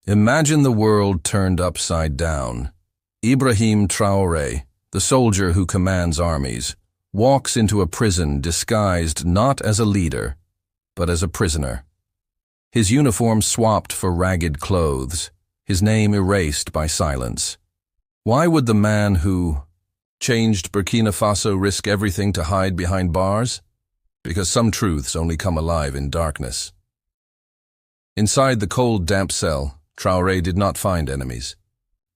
Imagine the world turned upside down. Ibrahim Traoré, the soldier who commands armies, walks into a prison disguised not as a leader, but as a prisoner. His uniform swapped for ragged clothes, his name erased by silence. Why would the man who changed Burkina Faso risk everything to hide behind bars? Because some truths only come alive in darkness. Inside the cold, damp cell, Traoré did not find enemies.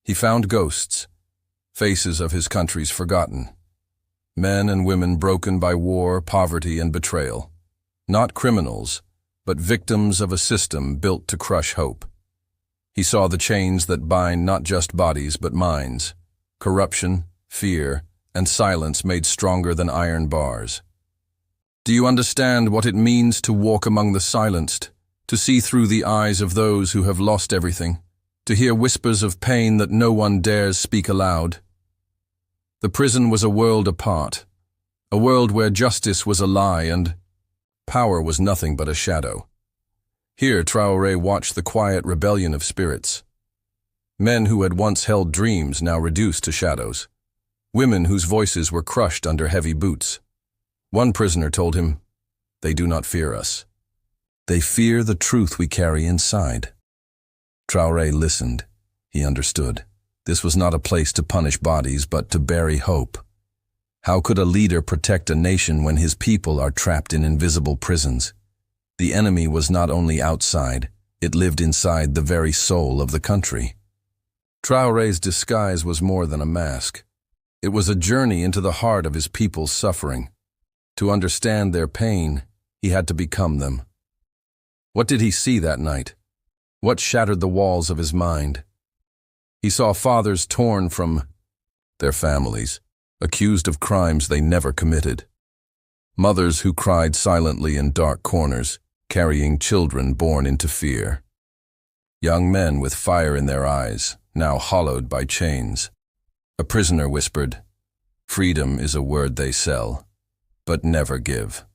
He found ghosts, faces of his country's forgotten. Men and women broken by war, poverty, and betrayal. Not criminals, but victims of a system built to crush hope. He saw the chains that bind not just bodies but minds. Corruption, fear, and silence made stronger than iron bars. Do you understand what it means to walk among the silenced? To see through the eyes of those who have lost everything, to hear whispers of pain that no one dares speak aloud. The prison was a world apart, a world where justice was a lie and power was nothing but a shadow. Here Traoré watched the quiet rebellion of spirits. Men who had once held dreams now reduced to shadows. Women whose voices were crushed under heavy boots. One prisoner told him, "They do not fear us. They fear the truth we carry inside." Traoré listened. He understood. This was not a place to punish bodies, but to bury hope. How could a leader protect a nation when his people are trapped in invisible prisons? The enemy was not only outside, it lived inside the very soul of the country. Traoré's disguise was more than a mask. It was a journey into the heart of his people's suffering. To understand their pain, he had to become them. What did he see that night? What shattered the walls of his mind? He saw fathers torn from their families, accused of crimes they never committed. Mothers who cried silently in dark corners, carrying children born into fear. Young men with fire in their eyes, now hollowed by chains. A prisoner whispered, "Freedom is a word they sell, but never give."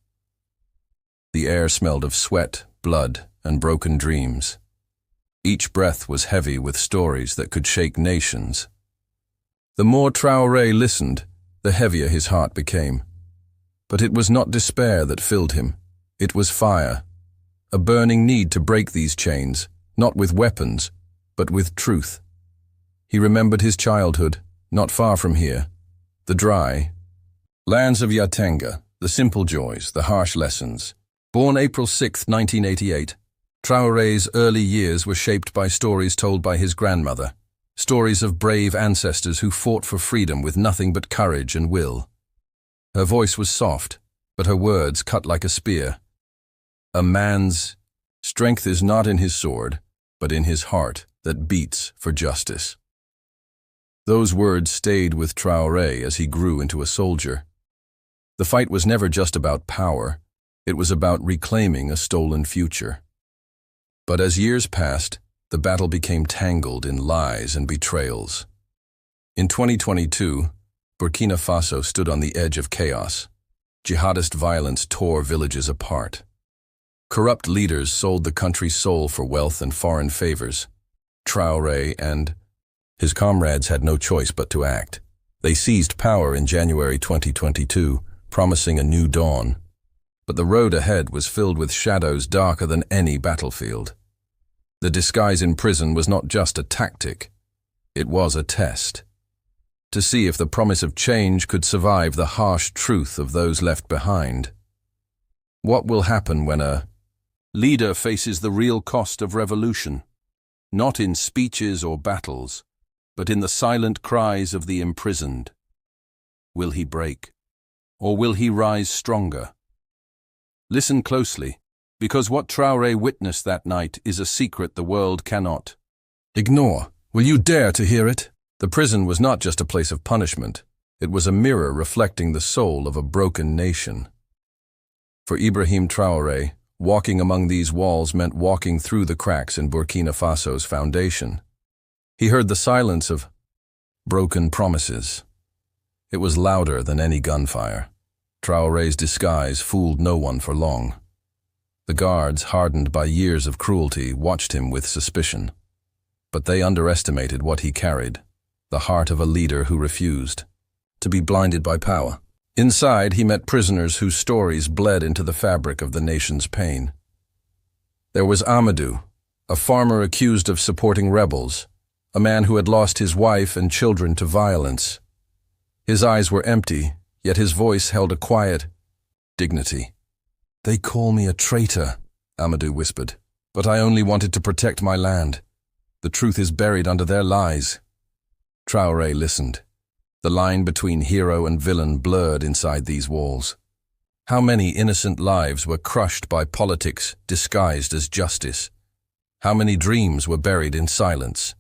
The air smelled of sweat, blood, and broken dreams. Each breath was heavy with stories that could shake nations. The more Traoré listened, the heavier his heart became. But it was not despair that filled him. It was fire, a burning need to break these chains, not with weapons, but with truth. He remembered his childhood, not far from here, the dry lands of Yatenga, the simple joys, the harsh lessons. Born April 6, 1988, Traoré's early years were shaped by stories told by his grandmother, stories of brave ancestors who fought for freedom with nothing but courage and will. Her voice was soft, but her words cut like a spear. A man's strength is not in his sword, but in his heart that beats for justice. Those words stayed with Traoré as he grew into a soldier. The fight was never just about power. It was about reclaiming a stolen future. But as years passed, the battle became tangled in lies and betrayals. In 2022, Burkina Faso stood on the edge of chaos. Jihadist violence tore villages apart. Corrupt leaders sold the country's soul for wealth and foreign favors. Traoré and his comrades had no choice but to act. They seized power in January 2022, promising a new dawn. But the road ahead was filled with shadows darker than any battlefield. The disguise in prison was not just a tactic, it was a test. To see if the promise of change could survive the harsh truth of those left behind. What will happen when a leader faces the real cost of revolution? Not in speeches or battles, but in the silent cries of the imprisoned. Will he break? Or will he rise stronger? Listen closely, because what Traoré witnessed that night is a secret the world cannot ignore. Will you dare to hear it? The prison was not just a place of punishment. It was a mirror reflecting the soul of a broken nation. For Ibrahim Traoré, walking among these walls meant walking through the cracks in Burkina Faso's foundation. He heard the silence of broken promises. It was louder than any gunfire. Traoré's disguise fooled no one for long. The guards, hardened by years of cruelty, watched him with suspicion. But they underestimated what he carried, the heart of a leader who refused to be blinded by power. Inside, he met prisoners whose stories bled into the fabric of the nation's pain. There was Amadou, a farmer accused of supporting rebels, a man who had lost his wife and children to violence. His eyes were empty, yet his voice held a quiet dignity. "They call me a traitor," Amadou whispered, "but I only wanted to protect my land. The truth is buried under their lies." Traoré listened. The line between hero and villain blurred inside these walls. How many innocent lives were crushed by politics disguised as justice? How many dreams were buried in silence?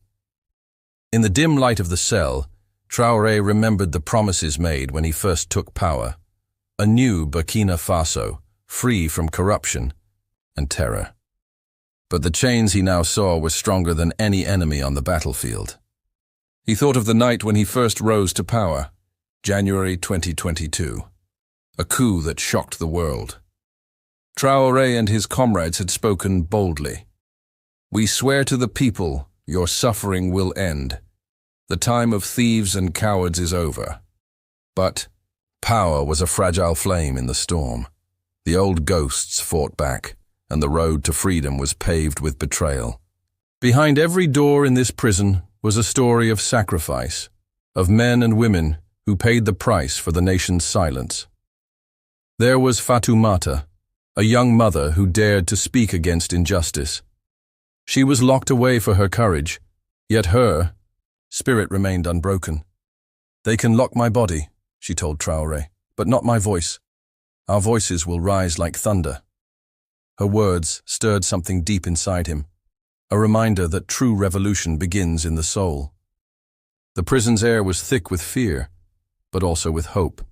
In the dim light of the cell, Traoré remembered the promises made when he first took power. A new Burkina Faso, free from corruption and terror. But the chains he now saw were stronger than any enemy on the battlefield. He thought of the night when he first rose to power, January 2022, a coup that shocked the world. Traoré and his comrades had spoken boldly. "We swear to the people, your suffering will end. The time of thieves and cowards is over." But power was a fragile flame in the storm. The old ghosts fought back, and the road to freedom was paved with betrayal. Behind every door in this prison was a story of sacrifice, of men and women who paid the price for the nation's silence. There was Fatoumata, a young mother who dared to speak against injustice. She was locked away for her courage, yet her spirit remained unbroken. "They can lock my body," she told Traoré, "but not my voice. Our voices will rise like thunder." Her words stirred something deep inside him, a reminder that true revolution begins in the soul. The prison's air was thick with fear, but also with hope.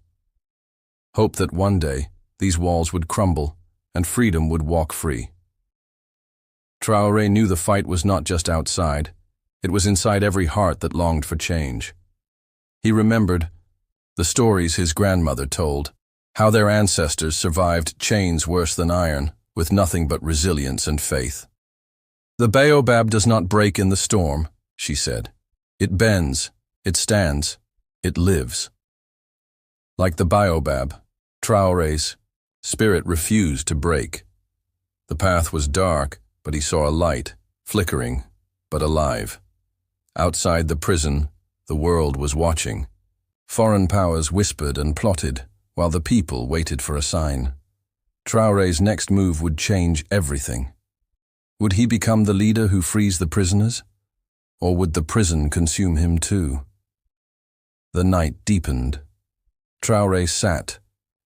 Hope that one day these walls would crumble and freedom would walk free. Traoré knew the fight was not just outside, it was inside every heart that longed for change. He remembered the stories his grandmother told, how their ancestors survived chains worse than iron, with nothing but resilience and faith. "The baobab does not break in the storm," she said. "It bends, it stands, it lives." Like the baobab, Traoré's spirit refused to break. The path was dark, but he saw a light, flickering, but alive. Outside the prison, the world was watching. Foreign powers whispered and plotted, while the people waited for a sign. Traoré's next move would change everything. Would he become the leader who frees the prisoners? Or would the prison consume him too? The night deepened. Traoré sat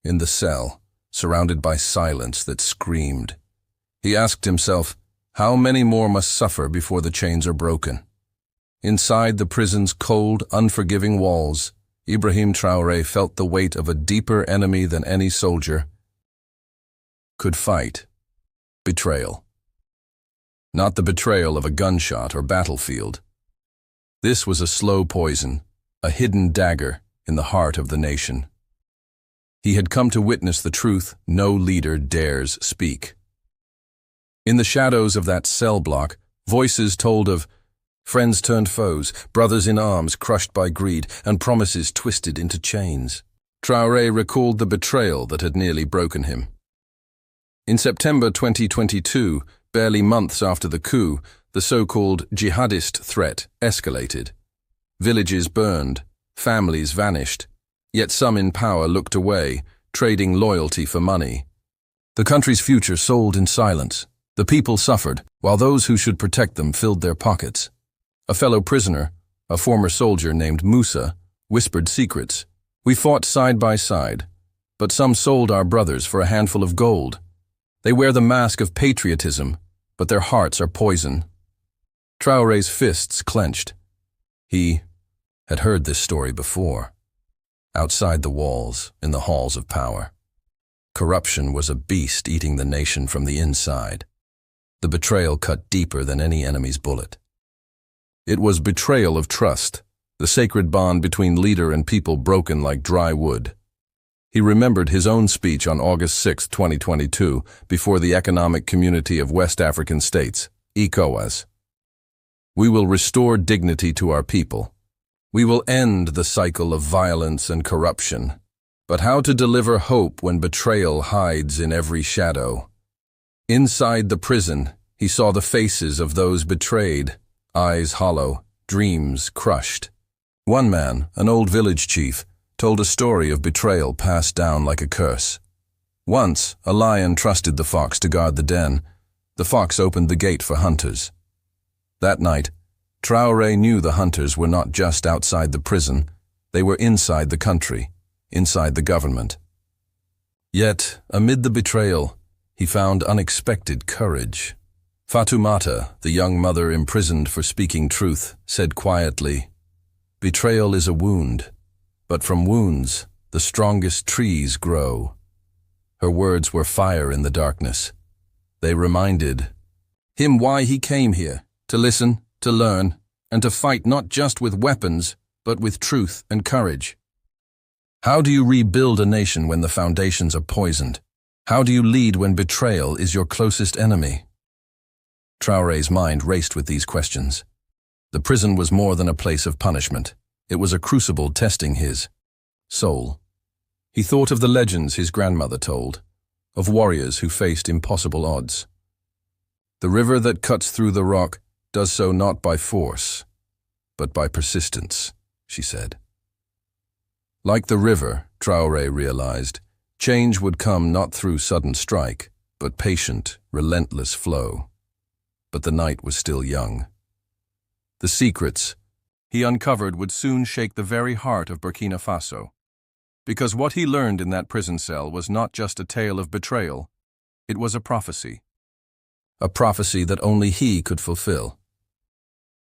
in the cell, surrounded by silence that screamed. He asked himself, how many more must suffer before the chains are broken? Inside the prison's cold, unforgiving walls, Ibrahim Traoré felt the weight of a deeper enemy than any soldier could fight: betrayal. Not the betrayal of a gunshot or battlefield. This was a slow poison, a hidden dagger in the heart of the nation. He had come to witness the truth no leader dares speak. In the shadows of that cell block, voices told of friends turned foes, brothers in arms crushed by greed, and promises twisted into chains. Traoré recalled the betrayal that had nearly broken him. In September 2022, barely months after the coup, the so-called jihadist threat escalated. Villages burned, families vanished, yet some in power looked away, trading loyalty for money. The country's future sold in silence. The people suffered, while those who should protect them filled their pockets. A fellow prisoner, a former soldier named Musa, whispered secrets. We fought side by side, but some sold our brothers for a handful of gold. They wear the mask of patriotism, but their hearts are poison. Traoré's fists clenched. He had heard this story before. Outside the walls, in the halls of power. Corruption was a beast eating the nation from the inside. The betrayal cut deeper than any enemy's bullet. It was betrayal of trust, the sacred bond between leader and people broken like dry wood. He remembered his own speech on August 6, 2022, before the Economic Community of West African States, ECOWAS. We will restore dignity to our people. We will end the cycle of violence and corruption. But how to deliver hope when betrayal hides in every shadow? Inside the prison, he saw the faces of those betrayed, eyes hollow, dreams crushed. One man, an old village chief, told a story of betrayal passed down like a curse. Once, a lion trusted the fox to guard the den. The fox opened the gate for hunters. That night, Traoré knew the hunters were not just outside the prison, they were inside the country, inside the government. Yet, amid the betrayal, he found unexpected courage. Fatoumata, the young mother imprisoned for speaking truth, said quietly, "Betrayal is a wound, but from wounds, the strongest trees grow." Her words were fire in the darkness. They reminded him why he came here, to listen, to learn, and to fight not just with weapons, but with truth and courage. How do you rebuild a nation when the foundations are poisoned? How do you lead when betrayal is your closest enemy? Traoré's mind raced with these questions. The prison was more than a place of punishment. It was a crucible testing his soul. He thought of the legends his grandmother told, of warriors who faced impossible odds. The river that cuts through the rock does so not by force, but by persistence, she said. Like the river, Traoré realized, change would come not through sudden strike, but patient, relentless flow. But the night was still young. The secrets he uncovered would soon shake the very heart of Burkina Faso. Because what he learned in that prison cell was not just a tale of betrayal, it was a prophecy. A prophecy that only he could fulfill.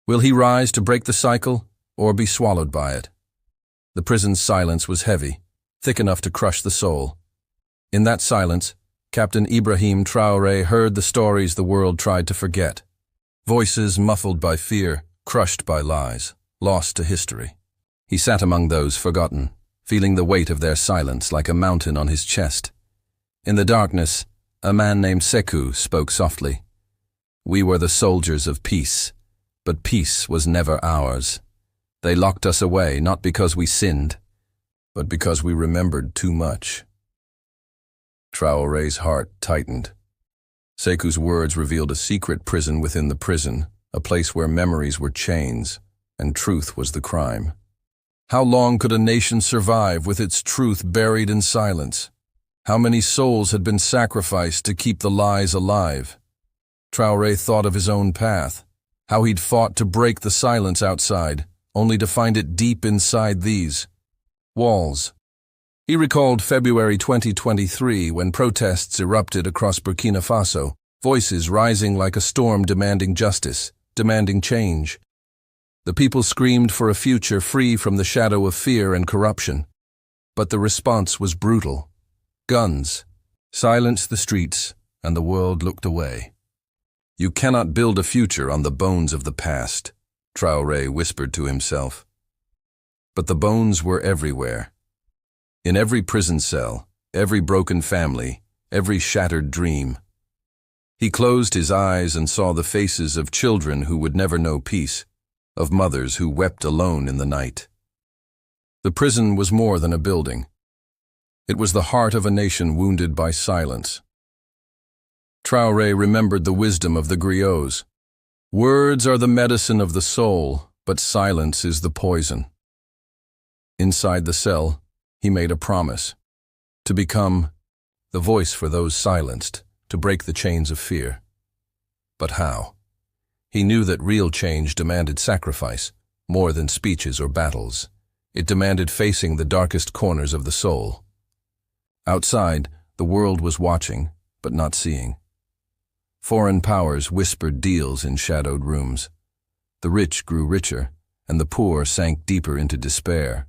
Will he rise to break the cycle, or be swallowed by it? The prison's silence was heavy, thick enough to crush the soul. In that silence, Captain Ibrahim Traoré heard the stories the world tried to forget. Voices muffled by fear, crushed by lies, lost to history. He sat among those forgotten, feeling the weight of their silence like a mountain on his chest. In the darkness, a man named Sekou spoke softly. "We were the soldiers of peace, but peace was never ours. They locked us away not because we sinned, but because we remembered too much." Traoré's heart tightened. Sekou's words revealed a secret prison within the prison, a place where memories were chains and truth was the crime. How long could a nation survive with its truth buried in silence? How many souls had been sacrificed to keep the lies alive? Traoré thought of his own path, how he'd fought to break the silence outside, only to find it deep inside these walls. He recalled February 2023 when protests erupted across Burkina Faso, voices rising like a storm demanding justice, demanding change. The people screamed for a future free from the shadow of fear and corruption. But the response was brutal. Guns silenced the streets, and the world looked away. "You cannot build a future on the bones of the past," Traoré whispered to himself. But the bones were everywhere. In every prison cell, every broken family, every shattered dream. He closed his eyes and saw the faces of children who would never know peace, of mothers who wept alone in the night. The prison was more than a building. It was the heart of a nation wounded by silence. Traoré remembered the wisdom of the griots. Words are the medicine of the soul, but silence is the poison. Inside the cell, he made a promise to become the voice for those silenced, to break the chains of fear. But how? He knew that real change demanded sacrifice, more than speeches or battles. It demanded facing the darkest corners of the soul. Outside, the world was watching, but not seeing. Foreign powers whispered deals in shadowed rooms. The rich grew richer, and the poor sank deeper into despair.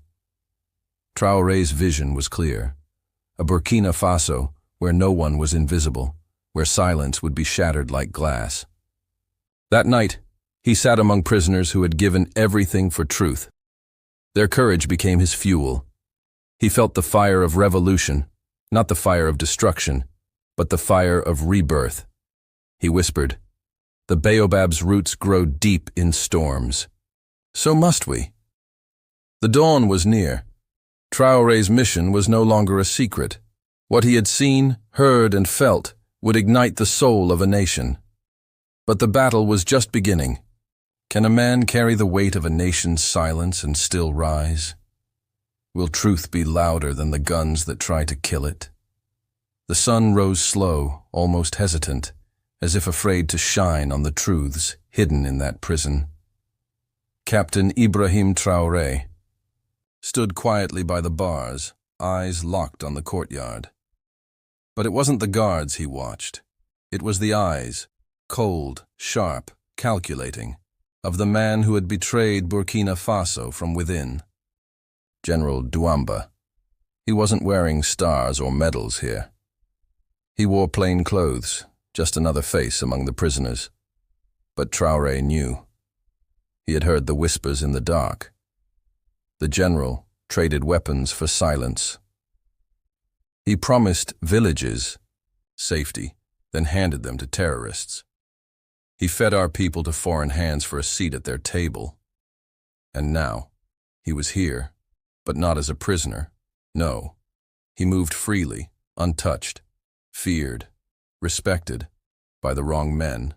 Traoré's vision was clear. A Burkina Faso where no one was invisible, where silence would be shattered like glass. That night, he sat among prisoners who had given everything for truth. Their courage became his fuel. He felt the fire of revolution, not the fire of destruction, but the fire of rebirth. He whispered, The baobab's roots grow deep in storms. So must we. The dawn was near. Traoré's mission was no longer a secret. What he had seen, heard, and felt would ignite the soul of a nation. But the battle was just beginning. Can a man carry the weight of a nation's silence and still rise? Will truth be louder than the guns that try to kill it? The sun rose slow, almost hesitant, as if afraid to shine on the truths hidden in that prison. Captain Ibrahim Traoré stood quietly by the bars, eyes locked on the courtyard. But it wasn't the guards he watched. It was the eyes, cold, sharp, calculating, of the man who had betrayed Burkina Faso from within. General Douamba. He wasn't wearing stars or medals here. He wore plain clothes, just another face among the prisoners. But Traoré knew. He had heard the whispers in the dark. The general traded weapons for silence. He promised villages safety, then handed them to terrorists. He fed our people to foreign hands for a seat at their table. And now, he was here, but not as a prisoner. No, he moved freely, untouched, feared, respected by the wrong men.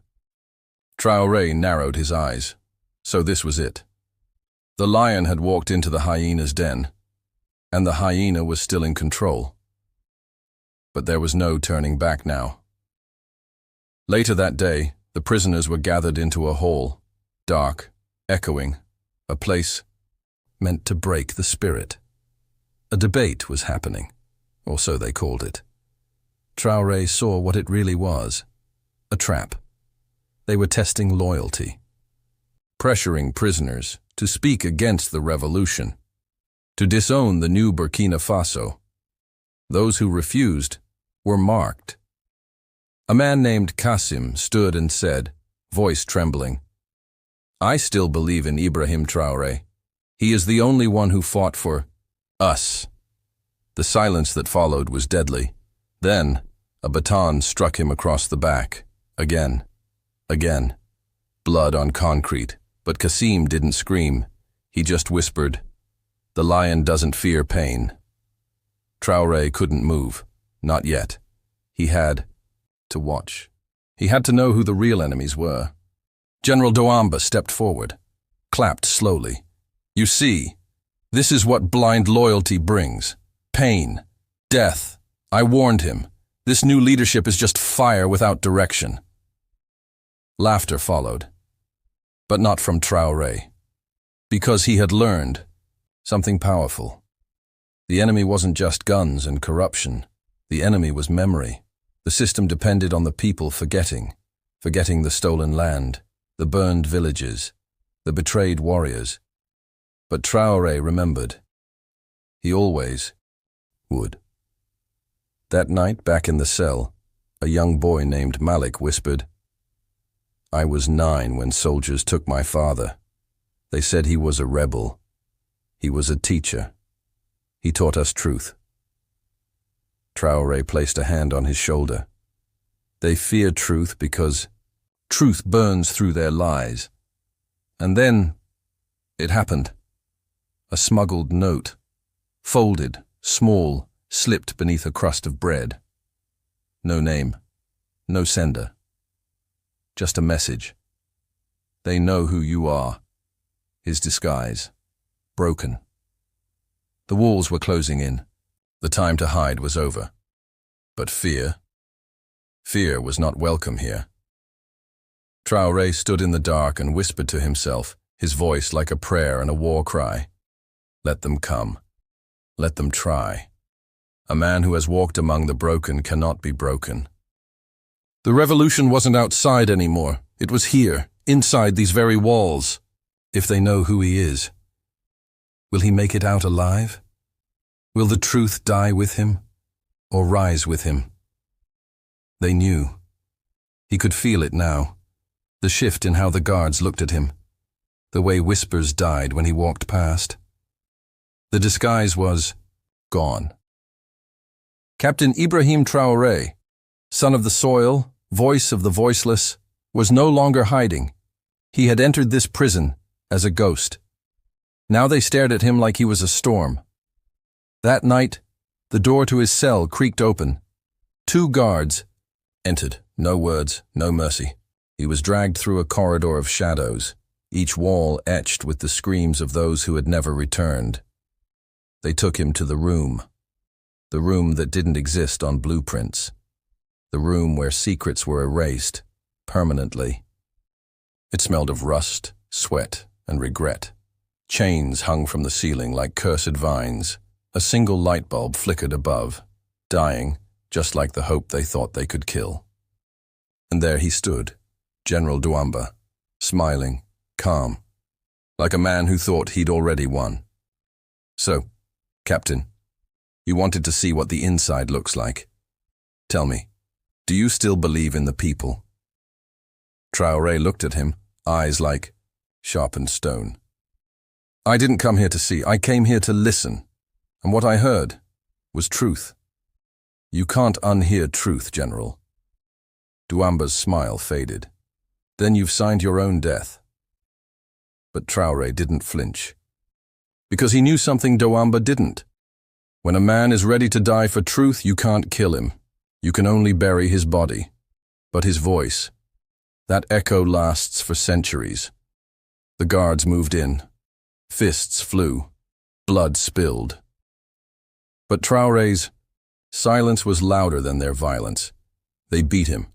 Traoré narrowed his eyes. So this was it. The lion had walked into the hyena's den, and the hyena was still in control. But there was no turning back now. Later that day, the prisoners were gathered into a hall, dark, echoing, a place meant to break the spirit. A debate was happening, or so they called it. Traoré saw what it really was, a trap. They were testing loyalty, pressuring prisoners to speak against the revolution, to disown the new Burkina Faso. Those who refused were marked. A man named Qasim stood and said, voice trembling, "I still believe in Ibrahim Traoré. He is the only one who fought for us." The silence that followed was deadly. Then, a baton struck him across the back. Again. Blood on concrete, but Qasim didn't scream. He just whispered, "The lion doesn't fear pain." Traoré couldn't move. Not yet. He had to watch. He had to know who the real enemies were. General Douamba stepped forward, clapped slowly. "You see, this is what blind loyalty brings. Pain. Death. I warned him. This new leadership is just fire without direction." Laughter followed, but not from Traoré, because he had learned something powerful. The enemy wasn't just guns and corruption. The enemy was memory. The system depended on the people forgetting the stolen land, the burned villages, the betrayed warriors. But Traoré remembered. He always would. That night, back in the cell, a young boy named Malik whispered, "I was 9 when soldiers took my father. They said he was a rebel. He was a teacher. He taught us truth." Traoré placed a hand on his shoulder. "They fear truth because truth burns through their lies." And then it happened. A smuggled note, folded, small, slipped beneath a crust of bread. No name, no sender. Just a message. "They know who you are." His disguise. Broken. The walls were closing in. The time to hide was over. But fear was not welcome here. Traoré stood in the dark and whispered to himself, his voice like a prayer and a war cry. Let them come. Let them try. A man who has walked among the broken cannot be broken. The revolution wasn't outside anymore. It was here, inside these very walls. If they know who he is, will he make it out alive? Will the truth die with him, or rise with him? They knew. He could feel it now. The shift in how the guards looked at him. The way whispers died when he walked past. The disguise was gone. Captain Ibrahim Traoré, son of the soil, voice of the voiceless, was no longer hiding. He had entered this prison as a ghost. Now they stared at him like he was a storm. That night, the door to his cell creaked open. 2 guards entered. No words, no mercy. He was dragged through a corridor of shadows, each wall etched with the screams of those who had never returned. They took him to the room that didn't exist on blueprints, the room where secrets were erased permanently. It smelled of rust, sweat, and regret. Chains hung from the ceiling like cursed vines. A single light bulb flickered above, dying just like the hope they thought they could kill. And there he stood, General Douamba, smiling, calm, like a man who thought he'd already won. So, Captain, you wanted to see what the inside looks like. Tell me, do you still believe in the people? Traoré looked at him, eyes like sharpened stone. I didn't come here to see, I came here to listen. And what I heard was truth. You can't unhear truth, General. Douamba's smile faded. Then you've signed your own death. But Traoré didn't flinch. Because he knew something Douamba didn't. When a man is ready to die for truth, you can't kill him. You can only bury his body. But his voice, that echo lasts for centuries. The guards moved in. Fists flew. Blood spilled. But Traoré's silence was louder than their violence. They beat him,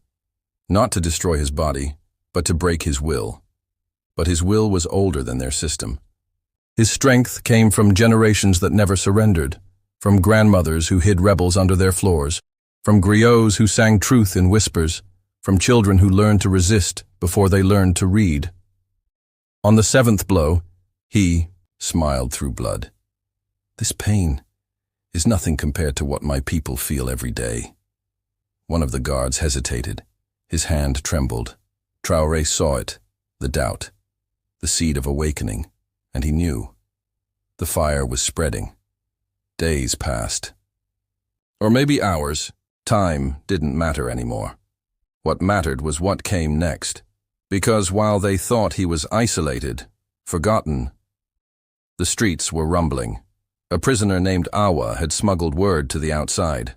not to destroy his body, but to break his will. But his will was older than their system. His strength came from generations that never surrendered, from grandmothers who hid rebels under their floors, from griots who sang truth in whispers, from children who learned to resist before they learned to read. On the 7th blow, he smiled through blood. This pain is nothing compared to what my people feel every day. One of the guards hesitated. His hand trembled. Traoré saw it, the doubt, the seed of awakening, and he knew. The fire was spreading. Days passed. Or maybe hours. Time didn't matter anymore. What mattered was what came next. Because while they thought he was isolated, forgotten, the streets were rumbling. A prisoner named Awa had smuggled word to the outside.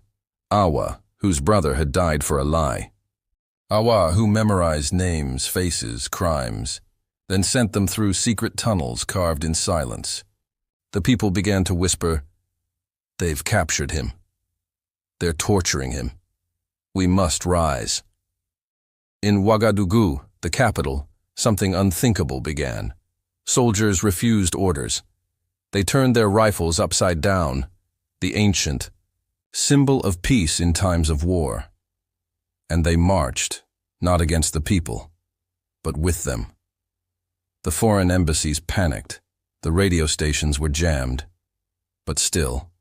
Awa, whose brother had died for a lie. Awa, who memorized names, faces, crimes, then sent them through secret tunnels carved in silence. The people began to whisper, "They've captured him. They're torturing him. We must rise." In Ouagadougou, the capital, something unthinkable began. Soldiers refused orders. They turned their rifles upside down, the ancient symbol of peace in times of war. And they marched, not against the people, but with them. The foreign embassies panicked. The radio stations were jammed. But still,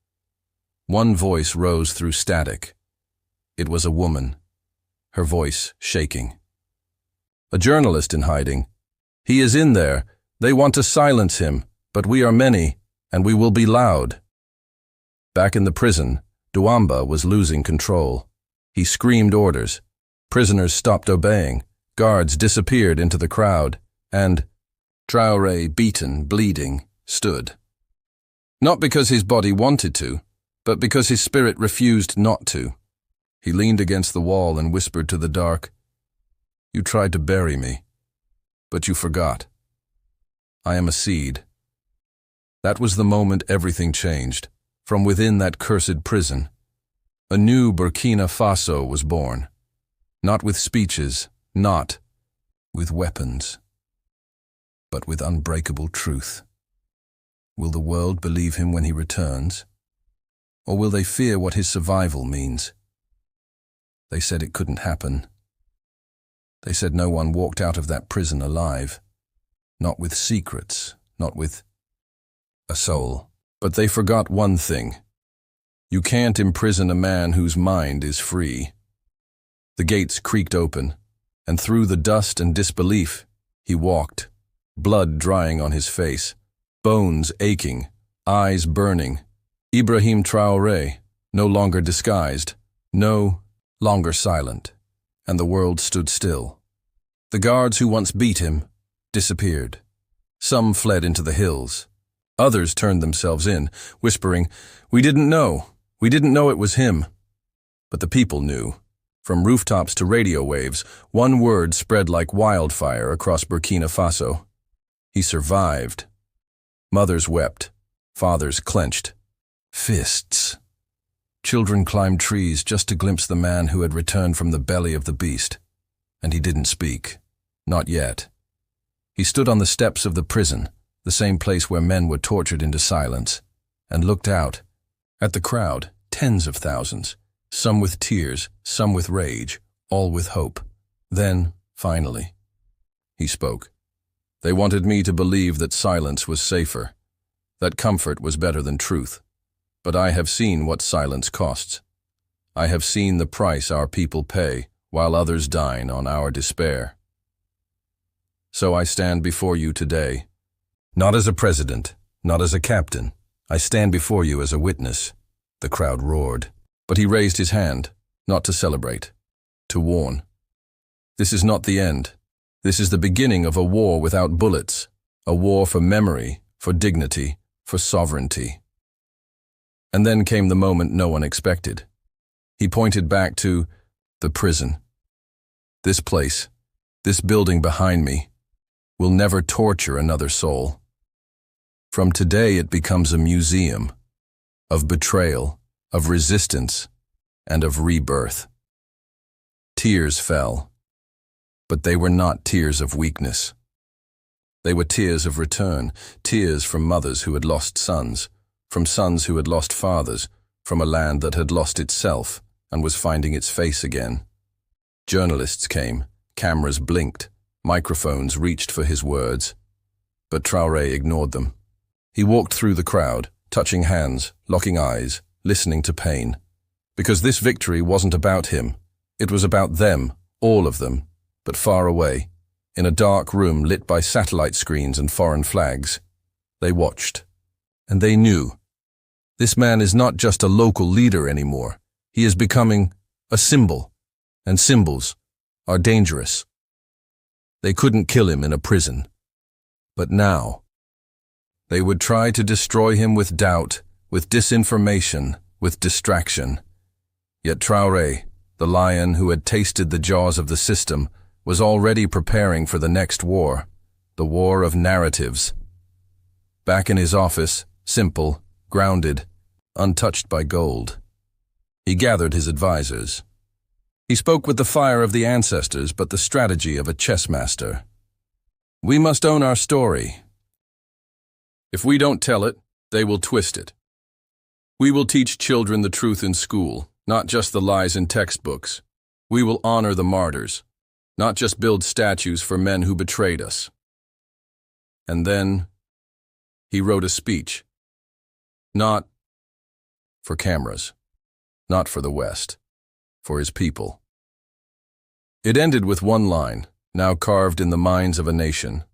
one voice rose through static. It was a woman, her voice shaking. A journalist in hiding. "He is in there. They want to silence him, but we are many, and we will be loud." Back in the prison, Douamba was losing control. He screamed orders. Prisoners stopped obeying. Guards disappeared into the crowd, and Traoré, beaten, bleeding, stood. Not because his body wanted to, but because his spirit refused not to. He leaned against the wall and whispered to the dark, "You tried to bury me, but you forgot. I am a seed." That was the moment everything changed. From within that cursed prison, a new Burkina Faso was born. Not with speeches, not with weapons, but with unbreakable truth. Will the world believe him when he returns? Or will they fear what his survival means? They said it couldn't happen. They said no one walked out of that prison alive. Not with secrets, not with a soul. But they forgot one thing. You can't imprison a man whose mind is free. The gates creaked open, and through the dust and disbelief, he walked, blood drying on his face, bones aching, eyes burning. Ibrahim Traoré, no longer disguised, no longer silent, and the world stood still. The guards who once beat him disappeared. Some fled into the hills. Others turned themselves in, whispering, "We didn't know. We didn't know it was him." But the people knew. From rooftops to radio waves, one word spread like wildfire across Burkina Faso. He survived. Mothers wept. Fathers clenched fists. Children climbed trees just to glimpse the man who had returned from the belly of the beast. And he didn't speak. Not yet. He stood on the steps of the prison, the same place where men were tortured into silence, and looked out at the crowd, tens of thousands, some with tears, some with rage, all with hope. Then, finally, he spoke. They wanted me to believe that silence was safer, that comfort was better than truth. But I have seen what silence costs. I have seen the price our people pay while others dine on our despair. So I stand before you today, not as a president, not as a captain. I stand before you as a witness. The crowd roared, but he raised his hand, not to celebrate, to warn. This is not the end. This is the beginning of a war without bullets, a war for memory, for dignity, for sovereignty. And then came the moment no one expected. He pointed back to the prison. This place, this building behind me, will never torture another soul. From today it becomes a museum of betrayal, of resistance, and of rebirth. Tears fell, but they were not tears of weakness. They were tears of return, tears from mothers who had lost sons, from sons who had lost fathers, from a land that had lost itself and was finding its face again. Journalists came, cameras blinked, microphones reached for his words. But Traoré ignored them. He walked through the crowd, touching hands, locking eyes, listening to pain. Because this victory wasn't about him. It was about them, all of them, but far away, in a dark room lit by satellite screens and foreign flags. They watched, and they knew. This man is not just a local leader anymore. He is becoming a symbol, and symbols are dangerous. They couldn't kill him in a prison. But now, they would try to destroy him with doubt, with disinformation, with distraction. Yet Traoré, the lion who had tasted the jaws of the system, was already preparing for the next war, the war of narratives. Back in his office, simple, grounded, untouched by gold, he gathered his advisors. He spoke with the fire of the ancestors, but the strategy of a chess master. We must own our story. If we don't tell it, they will twist it. We will teach children the truth in school, not just the lies in textbooks. We will honor the martyrs, not just build statues for men who betrayed us. And then he wrote a speech. Not for cameras, not for the West, for his people. It ended with one line, now carved in the minds of a nation.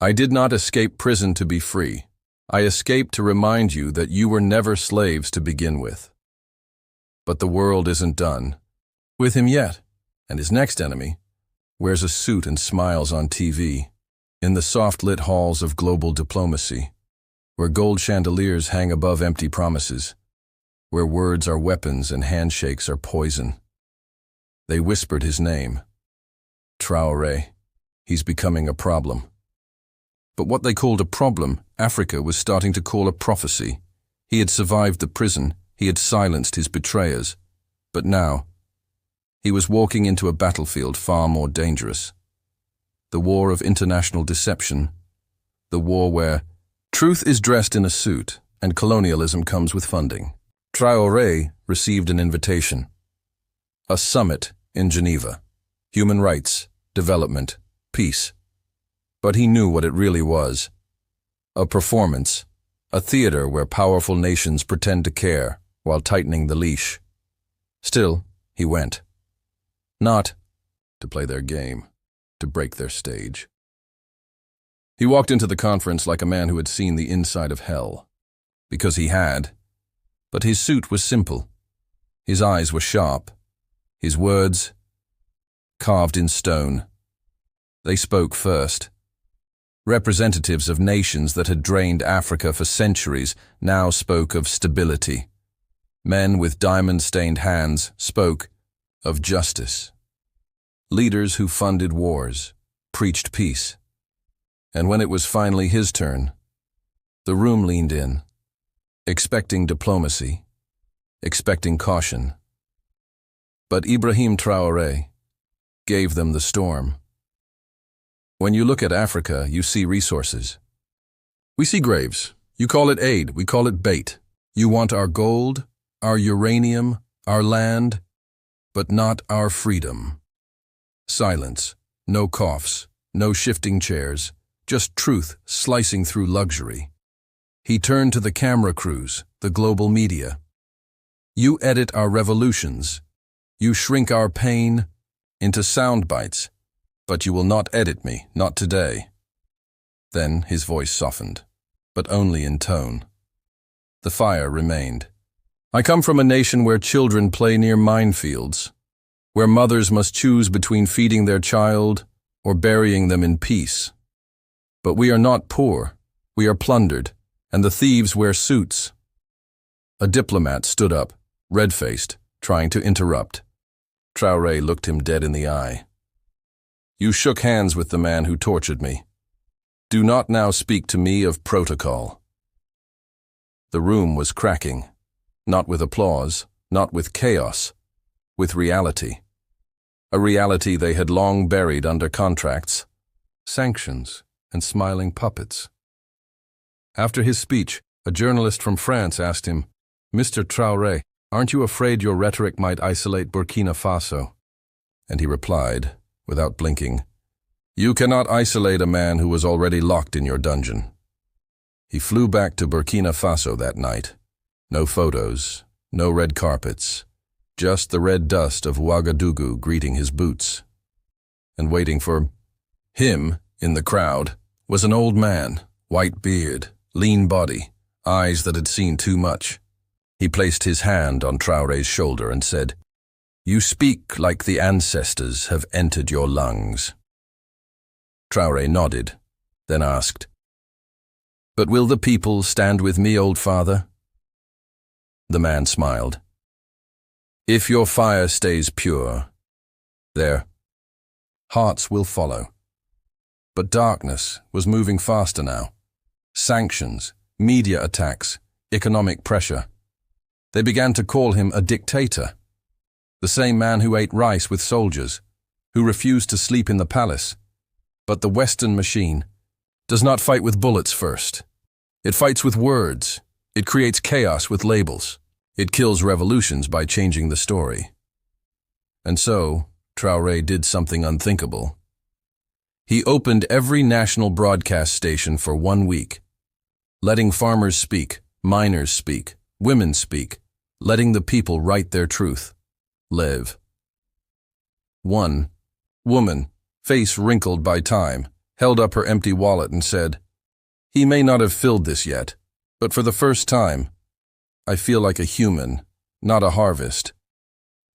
I did not escape prison to be free. I escaped to remind you that you were never slaves to begin with. But the world isn't done with him yet, and his next enemy wears a suit and smiles on TV, in the soft-lit halls of global diplomacy, where gold chandeliers hang above empty promises, where words are weapons and handshakes are poison. They whispered his name. Traoré. He's becoming a problem. But what they called a problem, Africa was starting to call a prophecy. He had survived the prison, he had silenced his betrayers. But now, he was walking into a battlefield far more dangerous. The war of international deception. The war where truth is dressed in a suit and colonialism comes with funding. Traoré received an invitation. A summit in Geneva. Human rights, development, peace. But he knew what it really was. A performance, a theater where powerful nations pretend to care while tightening the leash. Still, he went. Not to play their game, to break their stage. He walked into the conference like a man who had seen the inside of hell. Because he had. But his suit was simple. His eyes were sharp. His words carved in stone. They spoke first. Representatives of nations that had drained Africa for centuries now spoke of stability. Men with diamond-stained hands spoke of justice. Leaders who funded wars preached peace. And when it was finally his turn, the room leaned in, expecting diplomacy, expecting caution. But Ibrahim Traoré gave them the storm. When you look at Africa, you see resources. We see graves. You call it aid, we call it bait. You want our gold, our uranium, our land, but not our freedom. Silence, no coughs, no shifting chairs, just truth slicing through luxury. He turned to the camera crews, the global media. You edit our revolutions. You shrink our pain into sound bites, but you will not edit me, not today. Then his voice softened, but only in tone. The fire remained. I come from a nation where children play near minefields, where mothers must choose between feeding their child or burying them in peace. But we are not poor, we are plundered, and the thieves wear suits. A diplomat stood up, red-faced, trying to interrupt. Traoré looked him dead in the eye. You shook hands with the man who tortured me. Do not now speak to me of protocol. The room was cracking, not with applause, not with chaos, with reality. A reality they had long buried under contracts, sanctions, and smiling puppets. After his speech, a journalist from France asked him, Mr. Traoré, aren't you afraid your rhetoric might isolate Burkina Faso? And he replied, without blinking, You cannot isolate a man who was already locked in your dungeon. He flew back to Burkina Faso that night. No photos, no red carpets, just the red dust of Ouagadougou greeting his boots. And waiting for him in the crowd was an old man, white beard, lean body, eyes that had seen too much. He placed his hand on Traoré's shoulder and said, You speak like the ancestors have entered your lungs. Traoré nodded, then asked, But will the people stand with me, old father? The man smiled. If your fire stays pure, their hearts will follow. But darkness was moving faster now. Sanctions, media attacks, economic pressure. They began to call him a dictator. The same man who ate rice with soldiers, who refused to sleep in the palace. But the Western machine does not fight with bullets first. It fights with words. It creates chaos with labels. It kills revolutions by changing the story. And so, Traoré did something unthinkable. He opened every national broadcast station for 1 week, letting farmers speak, miners speak, women speak, letting the people write their truth, live. One woman, face wrinkled by time, held up her empty wallet and said, He may not have filled this yet, but for the first time, I feel like a human, not a harvest.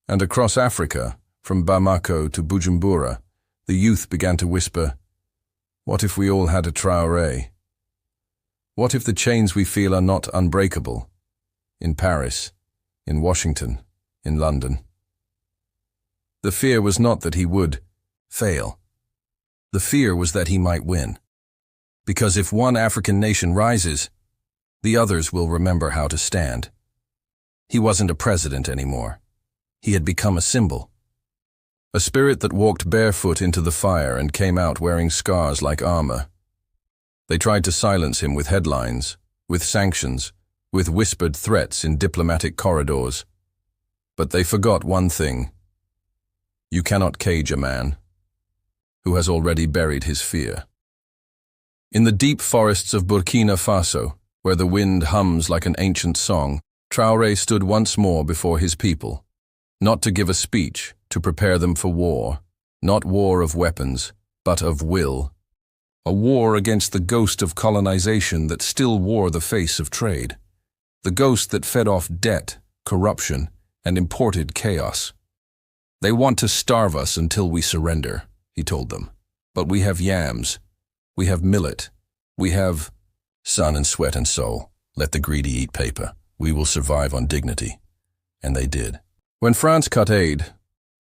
And across Africa, from Bamako to Bujumbura, the youth began to whisper, What if we all had a Traoré? What if the chains we feel are not unbreakable? In Paris, in Washington, in London. The fear was not that he would fail. The fear was that he might win. Because if one African nation rises, the others will remember how to stand. He wasn't a president anymore. He had become a symbol. A spirit that walked barefoot into the fire and came out wearing scars like armor. They tried to silence him with headlines, with sanctions, with whispered threats in diplomatic corridors. But they forgot one thing. You cannot cage a man who has already buried his fear. In the deep forests of Burkina Faso, where the wind hums like an ancient song, Traoré stood once more before his people, not to give a speech, to prepare them for war, not war of weapons, but of will. A war against the ghost of colonization that still wore the face of trade, the ghost that fed off debt, corruption, and imported chaos. They want to starve us until we surrender, he told them. But we have yams. We have millet. We have sun and sweat and soul. Let the greedy eat paper. We will survive on dignity. And they did. When France cut aid,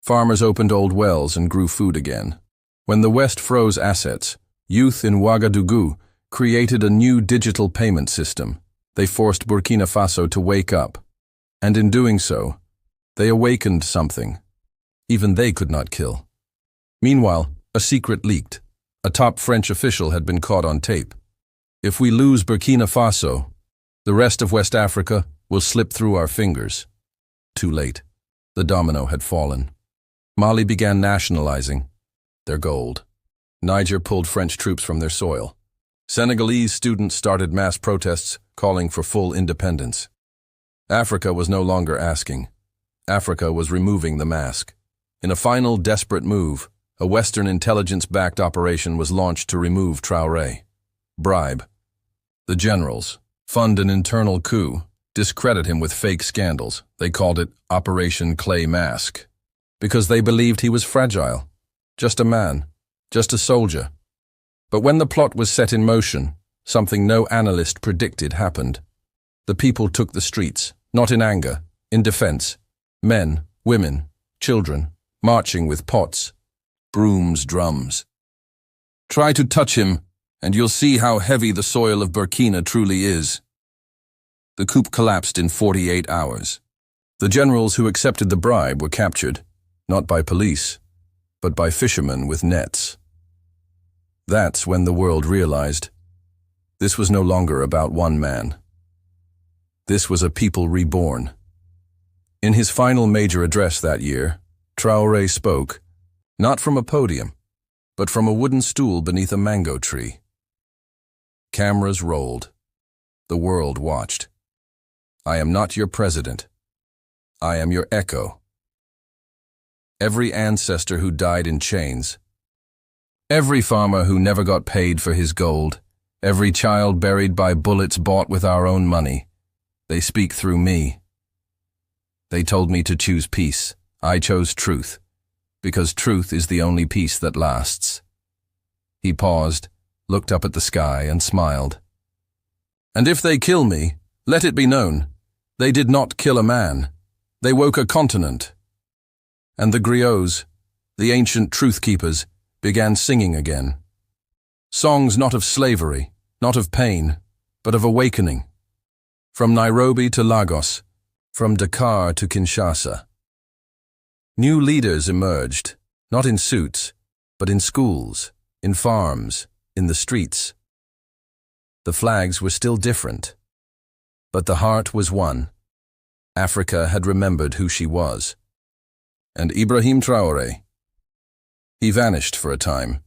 farmers opened old wells and grew food again. When the West froze assets, youth in Ouagadougou created a new digital payment system. They forced Burkina Faso to wake up. And in doing so, they awakened something. Even they could not kill. Meanwhile, a secret leaked. A top French official had been caught on tape. If we lose Burkina Faso, the rest of West Africa will slip through our fingers. Too late. The domino had fallen. Mali began nationalizing their gold. Niger pulled French troops from their soil. Senegalese students started mass protests calling for full independence. Africa was no longer asking. Africa was removing the mask. In a final desperate move, a Western intelligence-backed operation was launched to remove Traoré. Bribe. The generals fund an internal coup, discredit him with fake scandals. They called it Operation Clay Mask, because they believed he was fragile. Just a man, just a soldier. But when the plot was set in motion, something no analyst predicted happened. The people took the streets, not in anger, in defense. Men, women, children, marching with pots, brooms, drums. Try to touch him, and you'll see how heavy the soil of Burkina truly is. The coup collapsed in 48 hours. The generals who accepted the bribe were captured, not by police, but by fishermen with nets. That's when the world realized this was no longer about one man. This was a people reborn. In his final major address that year, Traoré spoke, not from a podium, but from a wooden stool beneath a mango tree. Cameras rolled. The world watched. I am not your president. I am your echo. Every ancestor who died in chains, every farmer who never got paid for his gold, every child buried by bullets bought with our own money, they speak through me. They told me to choose peace. I chose truth, because truth is the only peace that lasts. He paused, looked up at the sky and smiled. And if they kill me, let it be known, they did not kill a man. They woke a continent. And the griots, the ancient truth keepers, began singing again. Songs not of slavery, not of pain, but of awakening. From Nairobi to Lagos, from Dakar to Kinshasa. New leaders emerged, not in suits, but in schools, in farms, in the streets. The flags were still different, but the heart was one. Africa had remembered who she was. And Ibrahim Traoré, he vanished for a time,